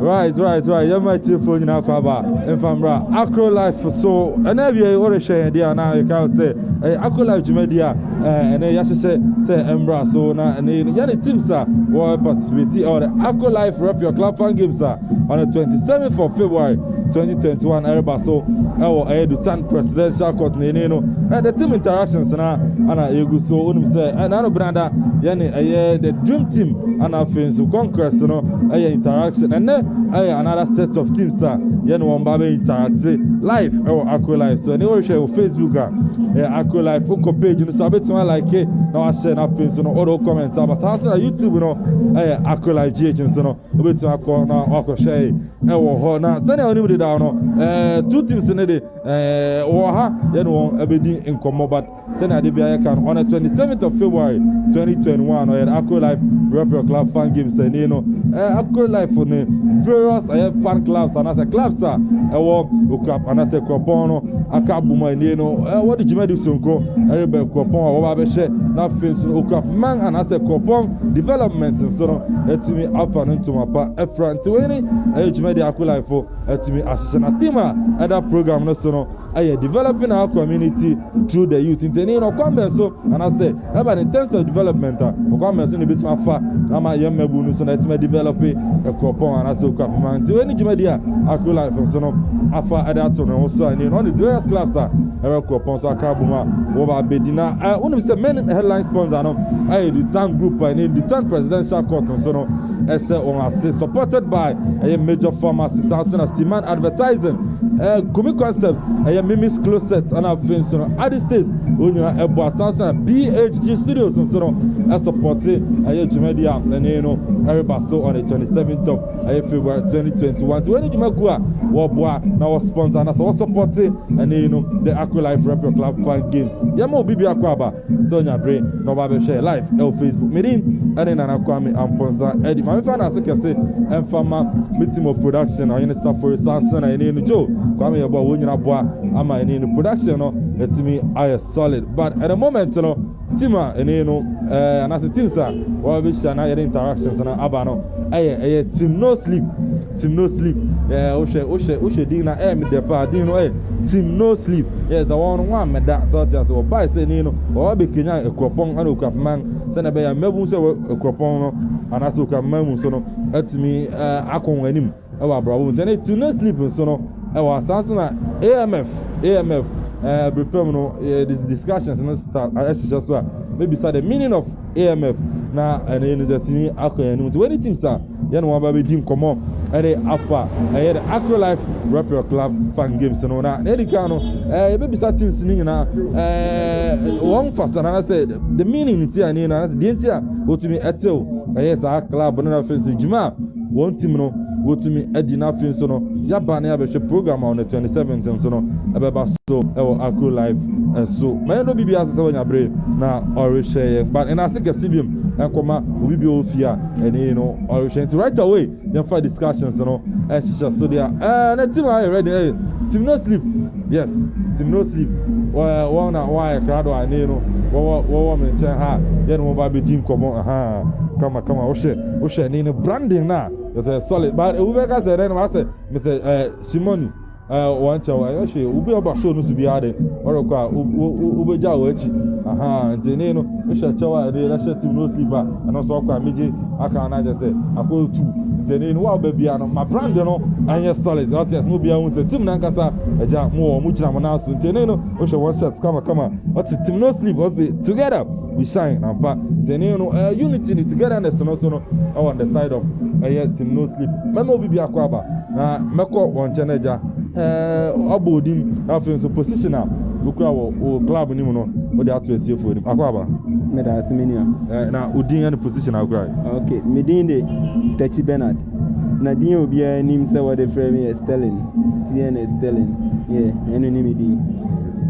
Right. You might take phone in Aquaba. And from Acro Life so and every other share there now you can say Acro Life Jumedia and then you say Embra so now and then the team sir will participate or the Acro Life Rep Your Club Fan Games sir on the 27th of February 2021 Ereba so the 10th presidential court and the team interactions now and I so say and I know Branda the dream team and I feel so conquest interaction and then another set of teams sir one baby interact live Acro Life so anyway share on Facebook Acro Life page you know like now I share na page so no all comment but on YouTube you know Acro Life GH so no obet to akọ na akọ share ho na send you dey down no two teams in the wo ha one abedi nkomo but send dey bia can on the 27th of February 2021 Acro Life Rep Your Club Fan Games you know Acro Life for the various fan clubs and as a clubs okap and as a Kopono akabuma you know what did you do sonko everybody Kopon or ba share na face okap man and as a Kopon development so etimi afa into mapa efrant weni ejimedi Acro Life for etimi assistant teama other program no so no developing our community through the youth in no come so and I say about in terms of development come so ni bit afa na ma yem mebu no so na etimi develop a Kopon and as okap man weni jimedi Acro Life so no afa other to no so and on the various clubs Kopon so akabuma over bedina one of the main headline sponsor no the Tank Group and the Tank Presidential Court so no supported by a major pharmacy Samson Siman Advertising Kumi Concept Mimi's Closet and our friends so at this stage Unyana Ebo Samson BHG Studios so no supporting Jumedia and you know everybody so on the 27th of February 2021 to any Jumagua Wabwa now sponsor and also supporting and you know the Acro Life Rep Your Club Fan Games Yamo Bibi Akwaba Sonia Bray no babe share live Facebook Medin and then Anakwame and sponsor Eddie my fan as I say and farmer meeting of production or any stuff for Samson and in Joe Kwame Yabo Wunyana Boa ama in production no it's me I solid but at the moment you know Tima and you know and as a team sir what we share na interactions and abano team no sleep Oshe Dina me the part you team no sleep yes the one me that so that so by say you know or be Kenya a Kopon and okap man send be mebu so a Kopon no and as okap man so no etimi akon anim e wa bravo then team no sleep so no e wa sansana AMF prepare no this discussions no start just so maybe say the meaning of AMF na and initiative akon anim when the team sir yan one baby dim komo ere afa the Acro Life Rep Your Club Fan Games no na edika no baby start teams ni na one first and I said the meaning it here ni na the entire otumi etel yes our club no na face juma one team no otumi edina fin so no yaba na ya program on the 27th so no ebeba so Acro Life so my no bibi asa so nyabre na or share but and I think a CBM Enkoma will be ofia and you know or right away then for discussions you know so there and team are ready team no sleep yes team no sleep one why crowd and you know what me tell her then we ba be team come kama oshe ni branding na is solid but we make us then I say Mr. Simoni one chow actually ubi oba show no to be ade or kwa ubeja wachi ntene no we chow dey la team no sleeper and also kwa meje aka na just say akọ two ntene no wa ba bia no my brand no anya solid not yes no bia hu say team na nkasa eja mo jina mo na so ntene no we one shot kama what team no sleep what together we shine and pa ntene no unity togetherness no so no on the side of team no sleep memo bibi akwaba na meko won cheneja obodim afin so positional bukura wo club ni mu no wo dey ato etie for dim akwaba me da asemenia na odin and position akura okay me din de Techi Bernard na din obi anim say what the frame is Sterling TN Sterling yeah enu ni me din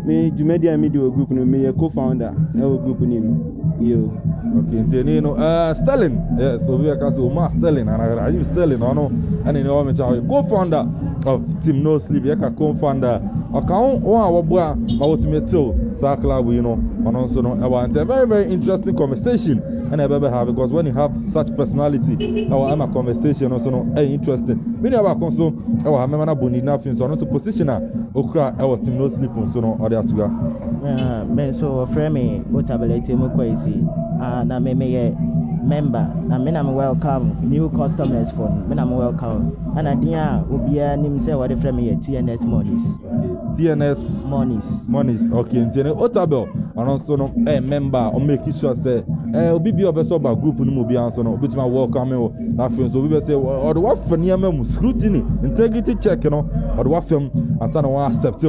me Jumedia Media Group no me co-founder e group nim yo okay ntene no Sterling yes so we can say ma Sterling and I Sterling no and in all me co-founder of Team No Sleep yaka co-founder account one awobua ultimate Sa club, you know, and also no, it's a very, very interesting conversation. And I ever have because when you have such personality, our I'm a conversation also no, interesting. Many of our console, our Hamana Boni nothing, so not to position Okra, our team no sleep on so no, or that to go. Men so frame me, what ability mo crazy. Na me member, na me am welcome new customers for me am welcome. And adia obia nim say what frame me TNS monies. TNS monies. Okay, TNS Otabel, and also no member or make sure say obi bi obeso ba group no mo bi anso no obi tuma welcome o na friends so we be say or the what for near mu scrutiny integrity check no or the what film and so no accept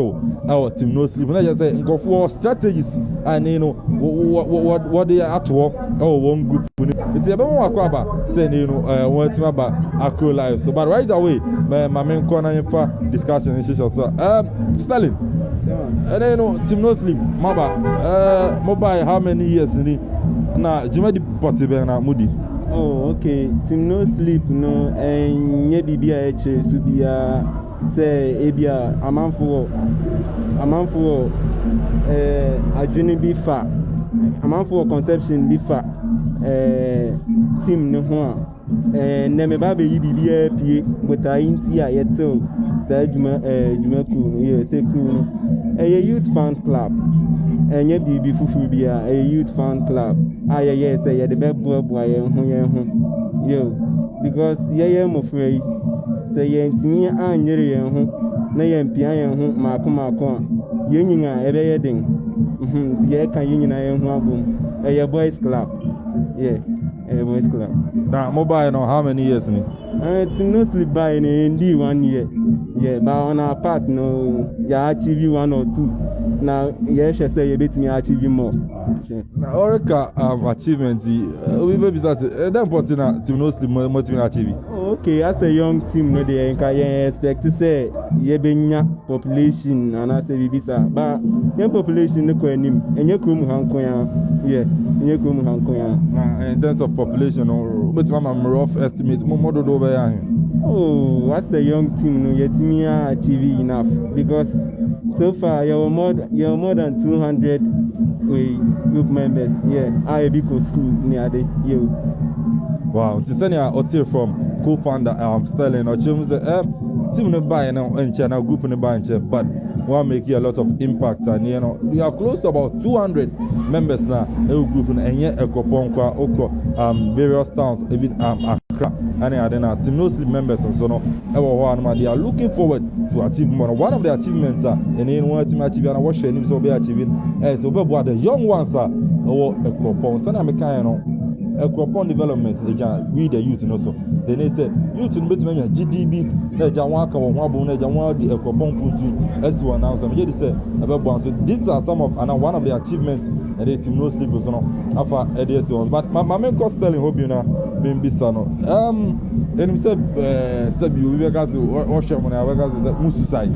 our team no sleep na just say ngofo strategies and you know what they at work or one group it's ebe mo akwa ba say you know one team ba Akro Live so but right away my main corner for discussion session so Sterling and then you know team no sleep maba mobile how many years in na Jimedi Portibe na Moody. Oh, okay. Team no sleep no nye bibia eche subia say ebia amanfo adwene bi fa amanfo conception bi fa team no ho a na me ba be yi bibia pie bota inti a yetel da juma ku no ye te ku no youth fan club enye bibi fufu bia youth fan club yes say ye the bebo ye ho yo because ye mo free say ye ntimi anyere ye ho na ye mpia ye ho maako ye nyina ebe ye den ye kan ye nyina ye ho abom boys club boys club now mobile no how many years ni it's no sleep by in 1 year but on our part no ya achieve 1 or 2 now yes say you bet me achieve more na oreka achievement we be that that important na team no sleep motivate achieve okay as a young team no dey expect to say ye benya population and as a bibisa but young population no ko anim enye krom hanko ya enye krom hanko ya in terms of population or but I'm rough estimate more do over here. Oh, as a young team no yet me achieve enough because so far you're more than 200 group members I be co school near the you. Wow, to send you from co-founder Sterling or James team no buy now and channel group no buy but one make a lot of impact and you know we are close to about 200 members now group and yet Ekoponkwa Oko various towns even Accra and then team no sleep members and so no they are looking forward to achieve more. One of the achievements and then one team achieve and what share so be achieving so the young ones or Ekopon so na me kind no Ekopon development we the youth also then they say youth no bet me GDB na ja wan ka won abo na ja wan di Ekopon puntu as one now so me dey say so these are some of and one of the achievements and the team no sleep so no afa EDS ones but my main cost telling hope you na been bisa no and we said you we got to what share money we got to mususai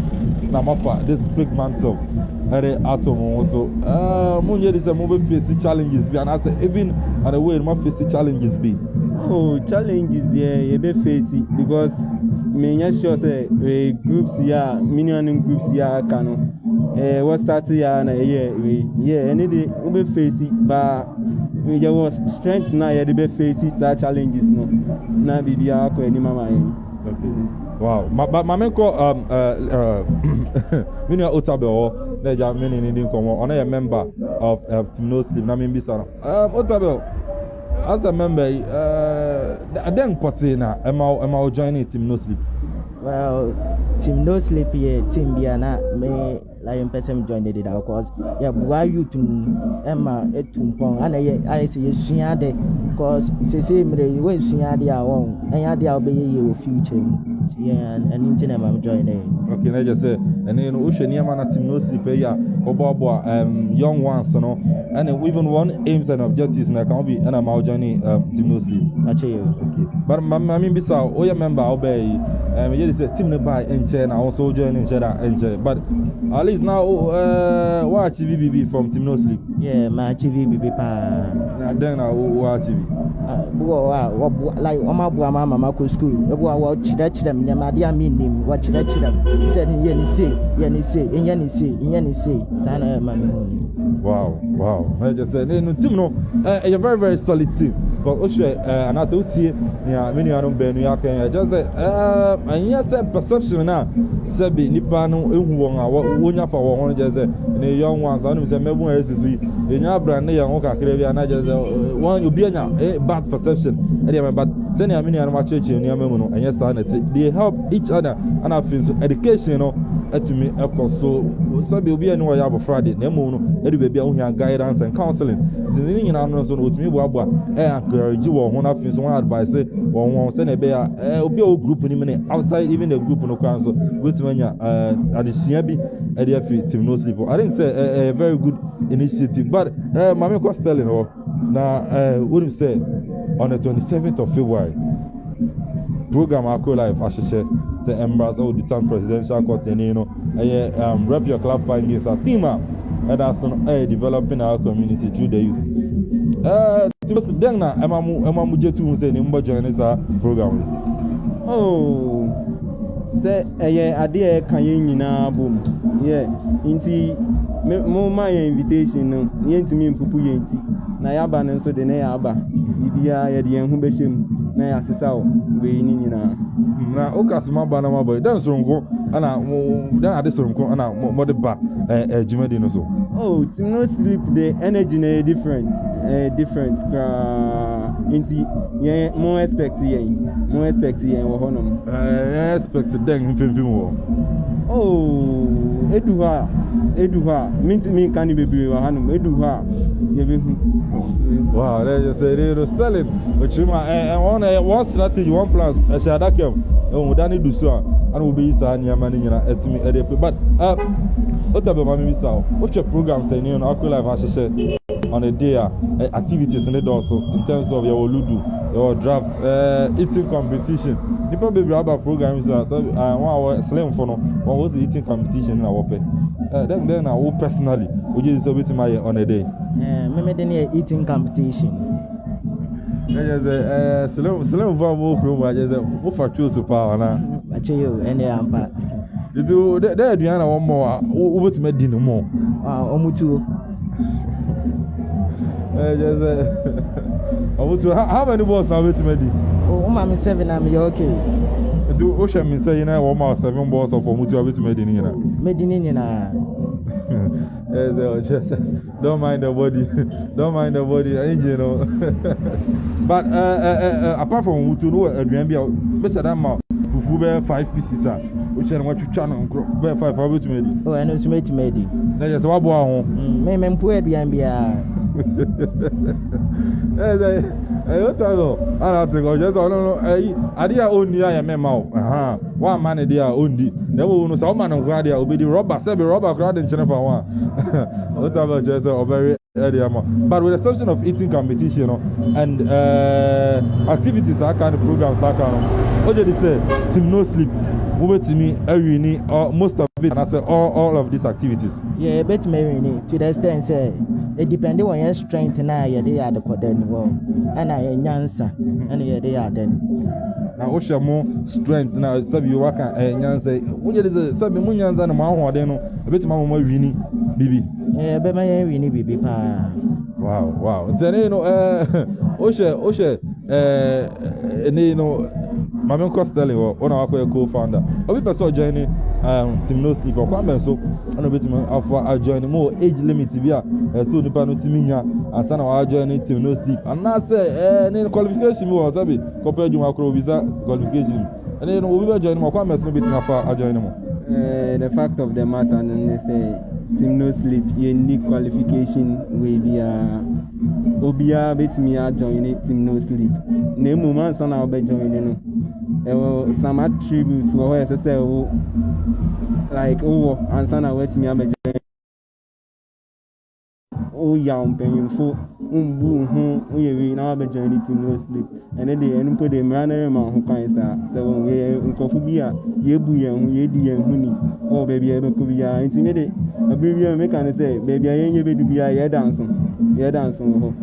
na mafa this big mantle and atom also munye this move face challenges be and I say even and the way my face challenges be challenges there you be face because me sure say groups minimum groups kanu what start na any day we be face but there was strength now you be face such challenges no na bibia ko any mama okay wow my main call mini Otabel na ja mini ni nkomo ona a member of team no sleep na me bisa Otabel as a member then Potina am I joining team no sleep well team no sleep here team biana me lion person join the because why you to emma etumpon and I say yesua de because say me we yesua de awon and de obey your future and anything I'm joining okay na just say and then Ocean na team no sleep here obo young ones no and even one aims and objectives na can be and I'm joining team no sleep actually okay but I mean bisa oya member obey you say team no buy enche na also joining enche but at least now what BBB from team no sleep my BBB pa na then na what TV like omabu mama ko school ebu wa chira mnyama dia minim wa chira said yen ni say sana mami I just said, no team no, a very very solid team. But Oshe, and as you see, yeah, many are on Benuyak, and just say, and yes, perception now, Sebi, Nipano, Unwanga, Wunya for one, just and the young ones, I know, say, Melbourne is in your brand, Oka, and I just one you be a bad perception. Anyway, but send a mini and watch it in Yamuno, and yes, they help each other, and I feel education, you know, to me, of course, so Sebi will be a new Yabo Friday, Nemono, Eddie baby, guidance and counseling. The thing in our with me, Wabwa, encourage you or one of his one advice, or one send a bear, be a group in a minute outside, even the group no council, with when you're at the Siabi, at the team no sleep. I think it's a very good initiative, but Mammy Costello, now, what do you say on the 27th of February? Program Acro Life, as she said, the embrace all the time presidential court, and you know, rep your club fight against a team, and that's developing our community through the youth. Then now, Emamu Jetu say, Nimba join this program. Oh, say, idea can you na boom? Yeah, inti, my invitation, no, yenti me pupu yenti. Na yaba no so de na yaba. Bibia ye de hu behim na ya sesa wo we ni nyina. Na okasima ba na maboy. Dan soronko ana dan ade soronko ana mo de ba jumadi no so. Oh, to no sleep the energy na different inti ye mo expect yen wo honom. Expect den mfimfim wo. Oh, eduha minti mi kan bebre wa hanum eduha ye be hu. Wow, they just say they Sterling. But you one strategy, one plan. I shall that come. We don't do so. And we'll be starting your money. But what about my minister? What's your program saying on Acro Life? I should on a day activities in it also in terms of your ludo, your draft, eating competition. The probably about programs are one slim for no. What was the eating competition in our pay? Then I will personally, we just submit my on a day. Maybe the eating competition. Slim for more, I just for choose to power now. I tell you, any ampa. You do there, Diana, one more, over to make dinner more. Omutu. How many balls now with me? Oh, I'm 7, I'm okay. Do Ocean me say, 7 balls of Omutu with Medina. Medina. Don't mind the body, you know. But apart from Mutu, no, better than my 5 pieces, which I want to channel 5 with me. Oh, I know to make me. That's what I want. Maybe poor Biambia. I don't know. I just don't know. I did only I am a mouth. One man, they are only. There will know some man of God, there will be the robber, crowd in China for one. Whatever, just a very early amount. But with the exception of eating competition and activities, that kind of programs, that kind of. What did they say? Team no sleep. Move to me, every need, or most of it, and I say all of these activities. Yeah, bet me to the extent say it depends on your strength now. They are the coded well, and I answer, and they are then. Now, what's your more strength now? Sub you work and answer. What is it? Sub Munians and Maho, then a bit more winning, Bibi. Yeah, bet my winning, Bibi. Wow. Then, you know, Osha, you know. Mammy Costello, one of our co-founder. A bit of joining Team No Sleep or Kwame, so I'm a bit of joining more age limit to be a 2 Nipano Timina and son of our joining Team No Sleep. And now say, qualification was a bit compared to Macro visa qualification. And then we will join more Kwame, no bit of our joining more. The fact of the matter, and they say Team No Sleep, unique qualification with the Obia bit me a joining Team No Sleep. Name woman, son, I'll be joining. Some attribute to what I say, like, and son, I'll let me a joining. Oh, young painful, we now be joining Team No Sleep. And then they put them running who can say, so we in Kofubia, Yebu, Yedi, and Honey, oh, baby, I could be intimidated. A baby, I make and say, baby, I ain't able to be a dancing. yeah dance ho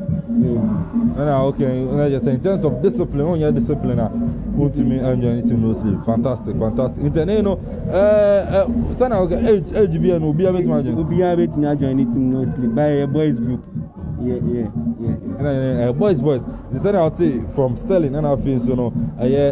okay just in terms of discipline on your discipline who to me enjoy team no sleep fantastic internal sana age be no be a bit join team no sleep by a boys group boys the same I'll say from Sterling and I feel so no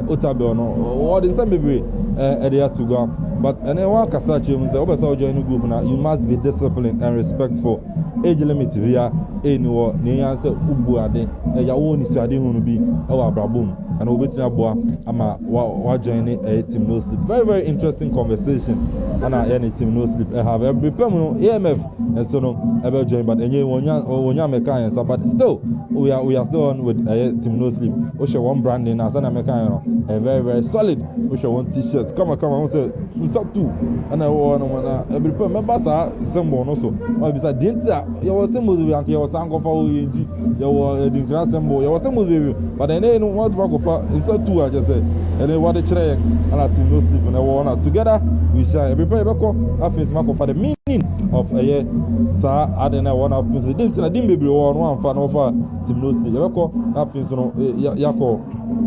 Otabel no or the same baby area to go but and then one Kasachi say obasa join group now you must be disciplined and respectful age limit via anywhere near say ubuade ya woni siade hunu bi e wa brabum and obetini aboa ama wa join a team no sleep very interesting conversation and any team no sleep have every permanent EMF and so no ebe join but enye wonya mekan but still we are still on with team no sleep we show one branding as an mekan a very solid we show one t-shirt come on say stop two and I want every member sa symbol no so we be say dintia you was symbol we anke you was anko fa oyenji you was the grand symbol you was symbol but then no what to go inside two I just say and then what the chere and team no sleep and we want together we share every pay beko afis mako for the meaning of a year sa adena one of the didn't na dim baby one fan over team no sleep beko afis no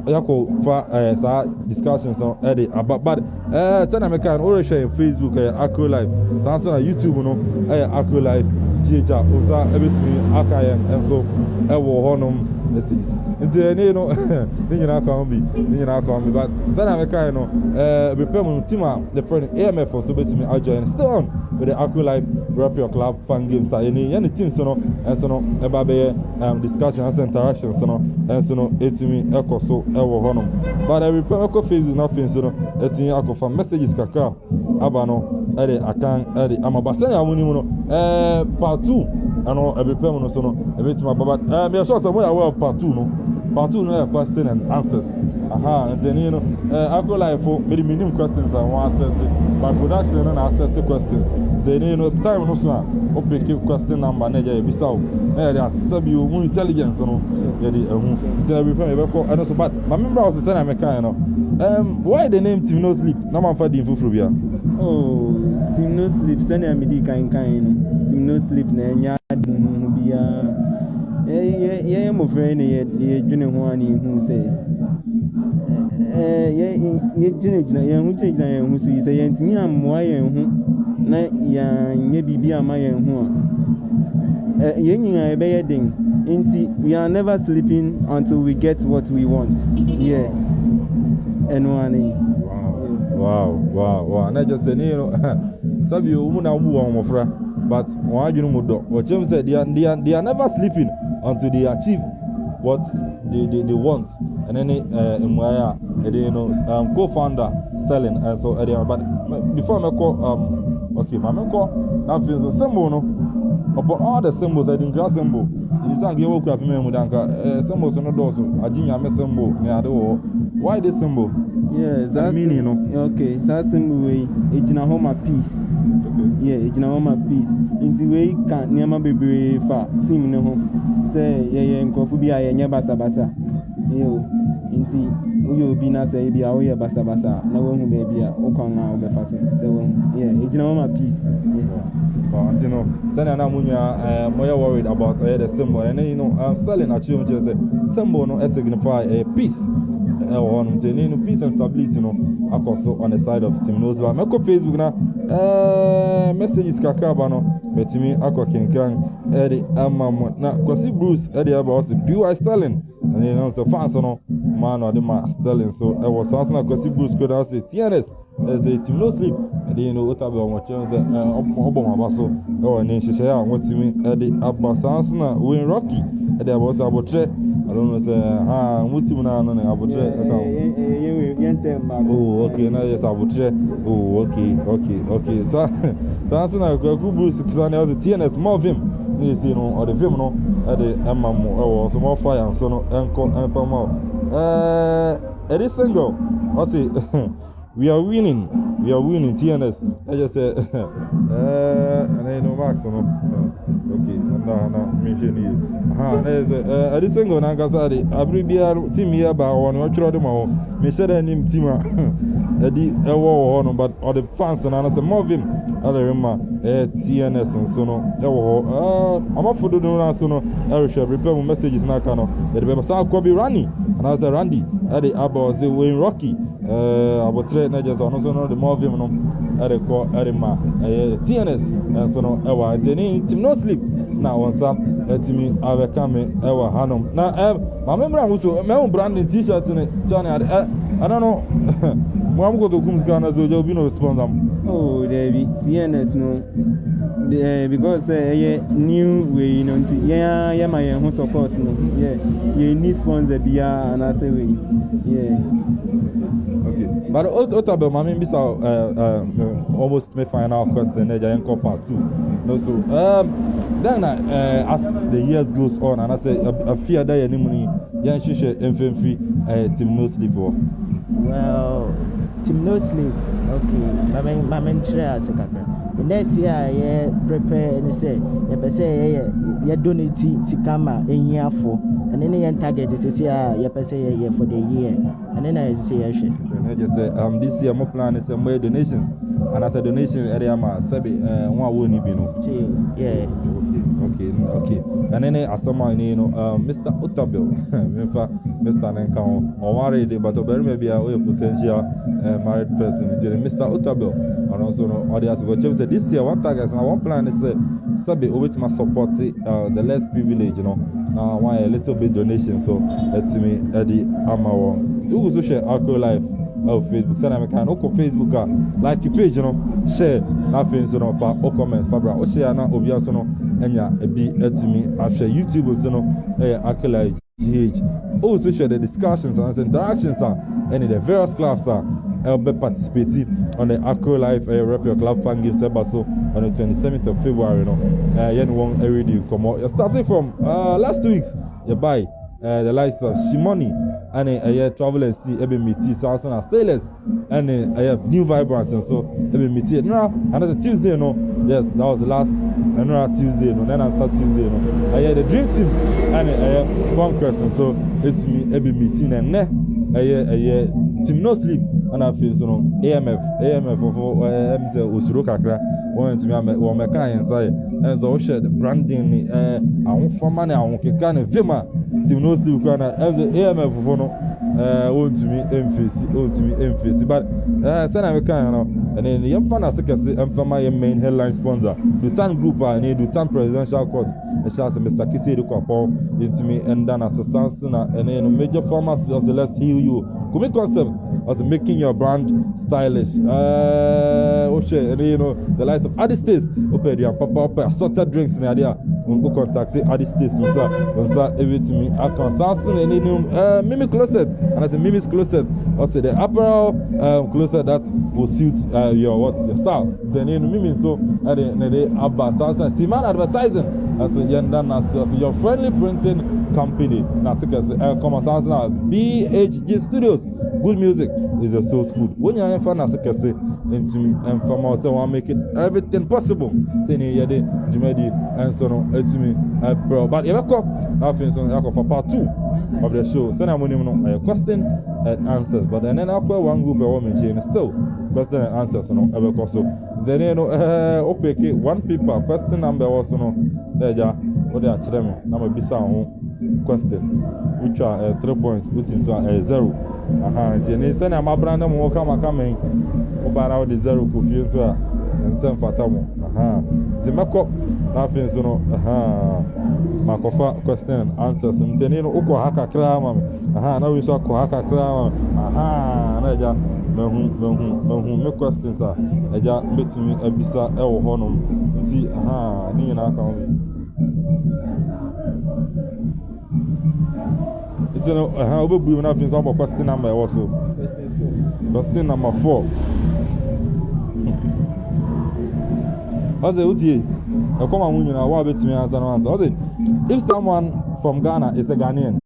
yako fa sa discussions on edit about but tana me kan already share Facebook Acro Live sanso na YouTube no Acro Live jeja oza ebetumi akayen enso ewo honom this nti no ni nyina ka on bi but sana me kan no be pem team the friend AMF so betumi ajoin still on with the Acro Live Rap Your Club fan games that any team so no enso no eba be discussions and interactions so no enso no etumi ekoso ewo honom but every pem ko Facebook na fin so no etimi akofa messages kaka aba no akan amabasani amuni no part 2 ano every pem no so no ebetuma baba me sure so we are part 2 no question and answers and then Acro Live for very minimum questions I want to answer by production and answer questions then time no so o pick question number na je bisaw that sabi you more intelligence no ya di then every pem e ko and so but my member was say na me kan no why the name Team No Sleep na man fa di fufuru bia Team No Sleep stand am di kan Team No Sleep na nya bia ye mo friend ye dwene ho ani hu say ye dwene ye hu so yi say ye ntimi ammoa ye hu na ya nye bibi ama ye hu ye nyina ebe ye den nti we are never sleeping until we get what we want enwani wow na just say sabi o mu na mu wa mofra but won adwunu mu do o chem say they are never sleeping until they achieve what they want and then Mwaya co-founder Sterling and so but before I call my call now feels the symbol no about all the symbols I didn't grasp symbol you say give up me mudanka symbols no do so ajinya me symbol me ade wo why this symbol that meaning no okay that symbol we ejina home peace ejina home peace nti we kan niam bebre fa team ne ho say ye nkofu bi a ye nya basa nti uyo obi na say bi a wo ye basa na wo hu be bi a wo kan na wo be fa so say wo ejina home peace but sana na munya moya worried about the symbol and then Sterling achieve just say symbol no signify peace peace and stability no akoso on the side of Team No Sleep meko Facebook na messages kakaba no betimi akokenkan amam na kwasi Bruce aba was BY Sterling and so fans no man or the Sterling so was also na kwasi Bruce could say TNS as a Team No Sleep and Otabel mo chance oboma baso ni hihye a wotimi abasans na win Rocky was abotre I don't know say mutim na no na abotre okay na yes abotre okay so that's na go Bruce kisane as TNS more vim ni see no or the vim no emamo so more fire so no enko more it single what say we are winning TNS I just say and then no max no okay mention you. I just single Nankasadi, Abribia team here by one or Trodemo. Me said a name team, Eddie, a war on, but all the fans and I said, Movim, Alarima, TNS and Sono, I'm off for the Sono, Irish, repair messages Nakano, the Bebasa Kobe Rani, and I said Randy, Eddie Abba, Wayne Rocky, about trade Najas, and also the Movim, Eddie Erima, TNS, and Sono, Ewa, Team No Sleep. Now, once up, let me have a coming, Ewa Hanum. Now, I remember my own branding t shirt in it, Johnny. I don't know. Mom go to Kum's Ghana, so you'll be no response. Oh, David, TNS, no. Because new way, you know, yeah, my own support, no. Yeah, you need sponsor, and I say, yeah. Okay. But Otabel, I mean, this almost my final question, Jayanko part 2. No, so, then as the years goes on, and I say, I fear that anymony, Yan Shisha, infantry, Team No Sleep. Well, Team No Sleep, okay, my main chair as a cracker. The next year, I prepare and say, you donate Sikama in year 4, and then you target is here, you say for the year, and then I say, I just say, this year, my plan is some way donations, and as a donation area, Sabi, one won't even know. Yeah. Okay. And then as someone, you know, Mr. Otabel, Mr. Nenkao, or married, but maybe a potential married person, Mr. Otabel, and also others who chose this year. One target, and one plan is Sabi, which must support the less privileged, you know, why a little bit donation, so let's me, Eddie Amawo. So, also share Acro Life. Facebook, send them a can oko Facebook like the page, you know, share nothing, so no, or comments, Fabra, or share na obvious, no, enya a be to me, I share YouTube, so no, Accolade GH. Also share the discussions and interactions, and in the various clubs, I'll be participating on the Acro Life Rep Your Club Fan Gives Ebaso on the 27th of February, you know, yen won't already come out. Starting from last 2 weeks, you buy. The likes of Shimoni and a travel and see Ebimiti, Southern and Sailors, and a New Vibrant, and so Ebimiti. Now, another Tuesday, no, yes, that was the last, another Tuesday, no, then another Tuesday, no. I had the Dream Team and a Conquest, and so it's me Ebimiti, and a Team No Sleep, and I feel so AMF for Usuro Kakra, wanted to me, or my kind inside, and so share the branding, I won't for money, I won't kind of Vima. Team No Sleep as the AMF for no want to me emphasis, but send a kind of and then the young fan as I say from my main headline sponsor the Tan Group I need the Tan Presidential Court a chance Mr. Kisi Kwapo into me and then as a Sansona and then major pharmacy as the Let's Heal You comic concept as making your brand stylish and you know the likes of Addis States open your papa assorted drinks in the idea we contact Addis States everything me I can Samsung and Mimi Closet and at the Mimi's Closet also the apparel closet that will suit your style then Mimi so and the Abba Samsung Siman advertising as your friendly printing company now come on Samsung BHG Studios good music is a source food when you are fan as say into me and from us so I make it everything possible saying yede Jumedi and so on to me but you come nothing so for part 2 of the show so I'm no question and answers but then I put one group of women chain still question and answers no ever so then you know okay one paper question number also no there ja what they are telling me number bisa question which are 3 points which is 0 and send my brand mo come about the 0 confuse so and send fatamo the makeup nothing so no makofa question and answers mteni no uko haka kra ma na we so ko haka kra ma na ja mehu me questions eja metimi abisa e wo honom nti ni na aka ho it's no obebu na fin so about question number also question number 4 Oze utie ekoma munyu na wa betimi answer no answer if someone from Ghana is a Ghanaian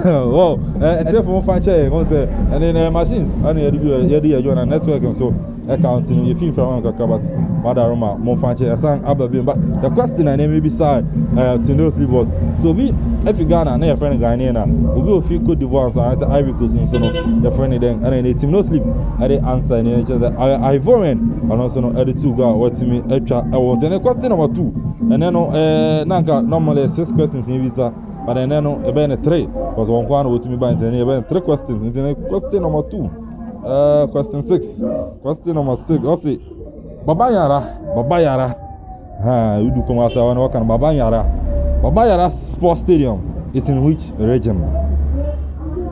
wow and therefore fan chair go say and then machines and you do your network and so accounting, you feel from but Madaroma, Monfanche, a sang Ababim. But the question I name beside to those was so we if you Ghana and your friend Ghanaian, we will feel good divorce and Ivory Coast and so on, your friend then and then team no sleep. I didn't answer and then just Ivorian and also no other two go what to me I want and question number 2 and then Nanka normally 6 questions in visa. But then no, about 3 was one with me by the about 3 questions. And then question number 2, question 6, question number 6. I'll say, Babayara. Ha, you do come out and walk on Babayara. Babayara Sports Stadium is in which region?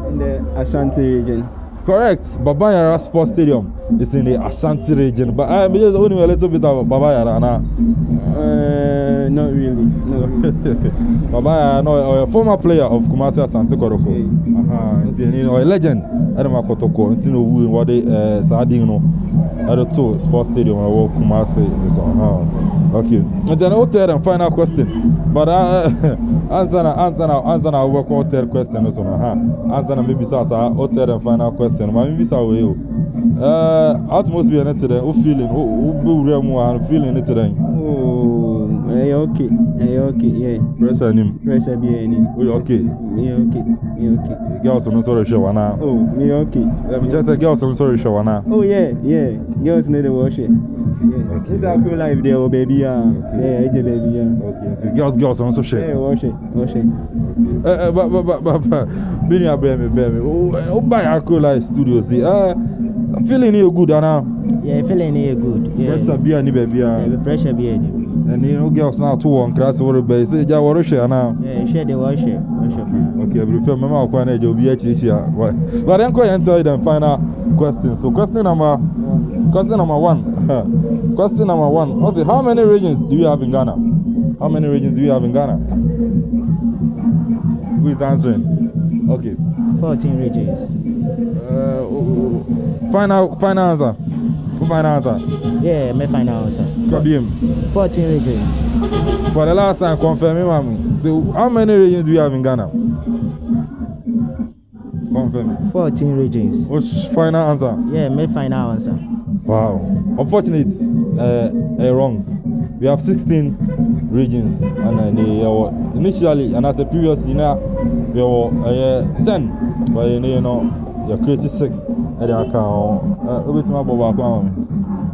In the Ashanti region. Correct. Babayara Sports Stadium is in the Ashanti region. But I just only a little bit of Babayara now. Not really. No. Babayara, no, a former player of Kumasi Asante Kotoko. Or a legend. I don't know Kotoko. Until we what they starting no. I don't know Sports Stadium or Kumasi. Okay. And then I'll tell them final question. But answer now. Work out third question also. Answer maybe I'll tell them final question. Maybe so atmosphere today. Who feeling? Who real more feeling it today? Oh, okay, yeah. Pressure him. Pressure be him. Oh, okay. Me okay. Girls on sorry show now. Oh, me okay. Just a girls on sorry show now. Oh yeah. Girls need to wash it. Yeah. It's a cool life there, oh baby. Yeah, it's a baby. Yeah. Okay. Girls on so share. Yeah, wash it. But Bini Abremi. Oh, buy Acro Life Studios. Feeling you good now. Yeah, feeling here good. Yeah. Pressure be any baby. Yeah, the pressure be any. And you know girls now too on class over base. Say ja woro share now. Yeah, share the wash it. Okay, we feel mama kwa na je obi echi here. But then go and tell them final question. So question number 1. Question number 1. What's it? How many regions do you have in Ghana? How many regions do you have in Ghana? Who is answering? Okay. 14 regions. Final answer. Who final answer? Yeah, my final answer. 14 regions. For the last time, confirm me, ma'am. So, how many regions do you have in Ghana? Confirm. 14 regions. What's final answer? Yeah, my final answer. Wow. Unfortunately, wrong. We have 16 regions, and initially, and as a previously, now we were 10, but you know, you're creating 6. At the account,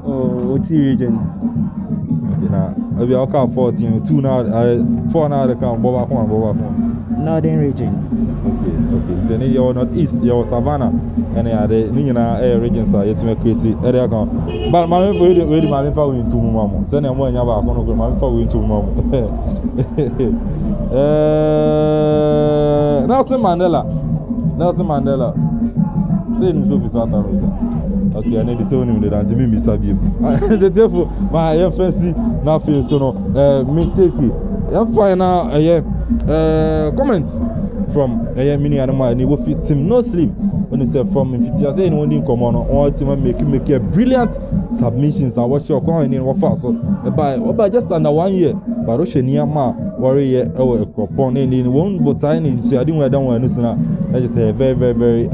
OT region. Okay, now, maybe I'll count 14, 2 now, 4 now, the count, Northern region. Okay. Then you're northeast, you're savannah, and the Nina regions are yet to make creative at the account. But my ready, my info into Mum. Send them one about my info into Mum. Nelson Mandela. Say him so South Africa. Okay, I need to say him that Jimmy Misabim. Therefore, my fancy now feels so no me take it. Final comment from mini animal and he will fit him no sleep when you say from him. I say no one come on or team make a brilliant submissions and what your coin in what fast so by just under 1 year. But Oceania warrior or a crop in one but I need to I didn't wear down one listener. I just say very, very, very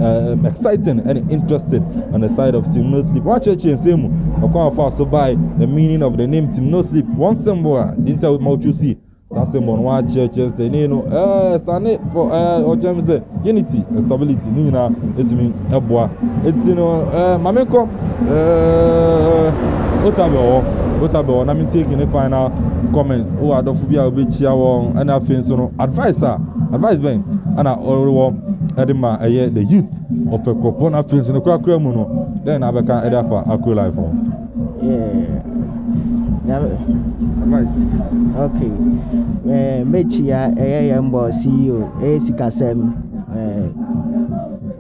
exciting and interested on the side of Team No Sleep. Watch it and say, I'm going to so by the meaning of the name Team No Sleep. One symbol, didn't tell what you see. That symbol, one churches, they know, stand it for unity and stability. Nina, it's me, a boy. It's Mameko, Otabo, and I'm taking the final comments. Oh, I don't feel a bit here and I feel so advice Ben, and I already Edema, the youth of a Cropona Prince in the Crackremuno, then I can edit for Acro Life. Okay. Mechia, CEO, Sikasem,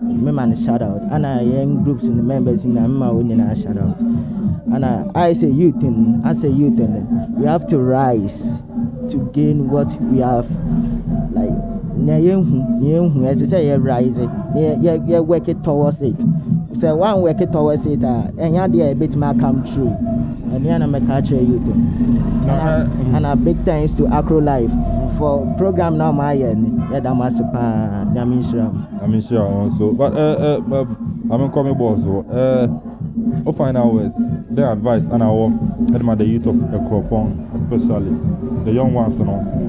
Meman shout out, and I young groups and members in Amma winning a shout out. And I say youth, we have to rise to gain what we have. Like, as I say, you're rising, you're working towards it. So, one working towards it, and you're there a bit more come true. And you're not make youth. And a big thanks to Acro Life for program now, my I'm sure also. But I'm coming boss. Final words. their advice and our the youth of Ekropon, especially the young ones,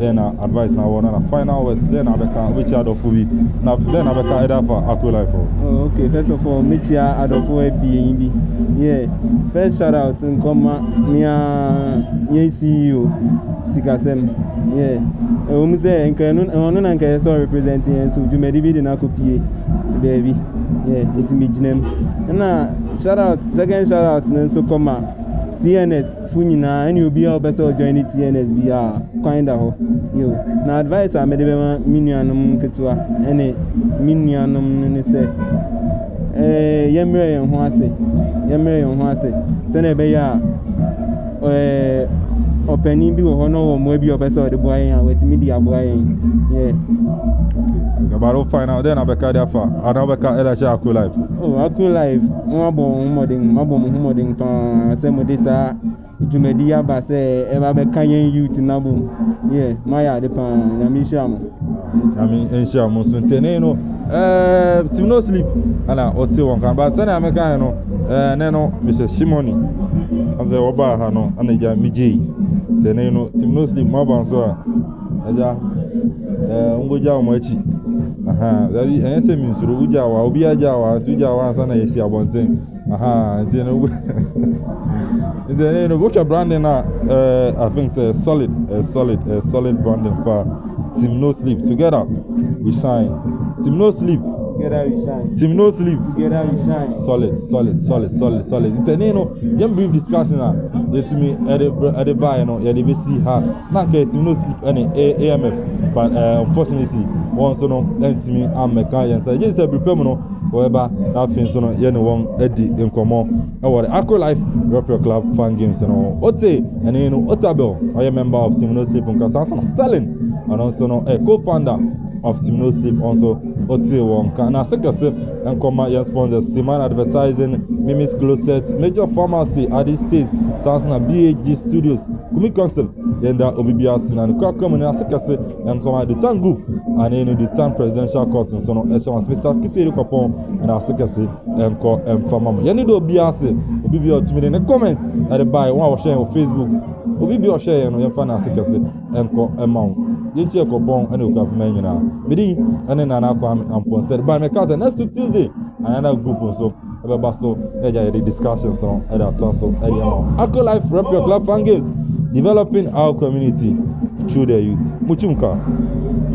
then advice now and a final words, then Abeka, which are the Fubi. Now, then Abeka either for Akro Life. Oh, okay, first of all, Michia Adolfo BNB. Yeah, first shout out and come near CEO Sikasem. Yeah, say, and can so representing and so you may be the Nakopie, baby. Yeah, it's me, name. And shout out, second shout out, and so come TNS Funina, and you'll be our best joining TNS via kind of you. Now, advice I made a minianum Ketua, any minianum say. Yemre and Huase, Senebeya, opening be honor, maybe your best of the boy, with media boy. Yeah. About find out then Abeka Dafa, Anabeka Elaja Akro Life. Oh, Akro Life, Mabon Modding, Semodisa, Jumedia Basse, Eva Kanyan youth in Nabu. Yeah, Maya de Pan, Yamisham. I mean, Ensham, Sunteneno, Tim No Sleep, and I Oti one can, but Sana Americano, Nano, Mr. Simoni, as a Oba Hano, and a Miji, Teneno, Tim No Sleep, Maban Soa, Aja, Ungoja Mochi. Aha, that is an SMS through Ujawa, Ubia Jawa, Tujawa, Sana is your one thing. Aha, then what's your branding? I think it's solid branding for Team No Sleep. Together we shine. Team No Sleep. Together we shine. Team No Sleep. Together we shine. Solid. It's a brief discussion. To me, at the buy, they see her. Not Team No Sleep any AMF, but unfortunately, once no, and to me, I'm a guy and say, just a prepare. However, that thing so no one Eddie in common. Our Akro Life Rapper Club fan games Ote and Otabel, I am a member of Team No Sleep on Kansas Sterling and also a co-founder of Team No Sleep also Ote Wonka and second and come your sponsors Siman Advertising, Mimi's Closet, Major Pharmacy, Adi States, Sansana BHG Studios, Kumi Concept, Yenda Obibias and Crack Common and second and come the Tan Group and the Tan Presidential Court and so on. Mr. Kisiri Kopon and our secretary and call Famama. Yanido Biase, Obibi or Timid in a comment at the buy one share on Facebook. Obibi or share on your fan and secretary and call amount. You check Kopon and you can mention now. Bidi and then Anakam and Ponset by my cousin next Tuesday. Another group also. So, the discussions on other so Akro Life Rapper Club fan games developing our community through their youth. Muchumka.